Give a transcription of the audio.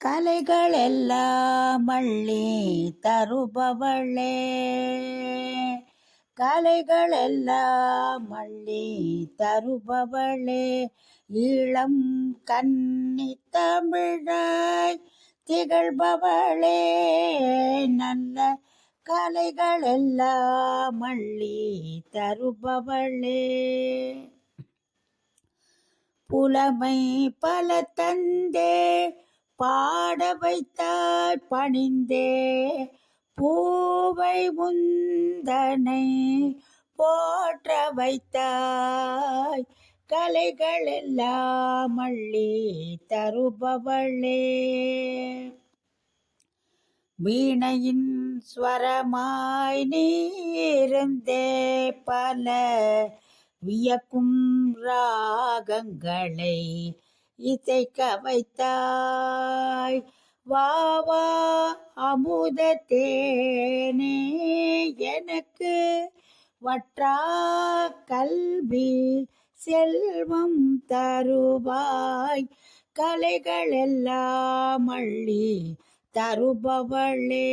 கலைகளெல்லாம் அள்ளி தருபவளே, கலைகளெல்லாம் அள்ளி தருபவளே, இளம் கன்னி தமிழாய் திகழ்பவளே, நல்ல கலைகளெல்லாம் அள்ளி தருபவளே. புலமை பல தந்தே பாட வைத்தாய் பணிந்தே, பூவை முந்தனை போற்ற வைத்தாய், கலைகளெல்லாம் அள்ளி தருபவளே. வீணையின் ஸ்வரமாய் நீருந்தே பல வியக்கும் ராகங்களை இசைக்க வைத்தாய், வா வா அமுதத்தேனே எனக்கு வற்றா கல்வி செல்வம் தருவாய், கலைகளெல்லாம் அள்ளி தருபவளே.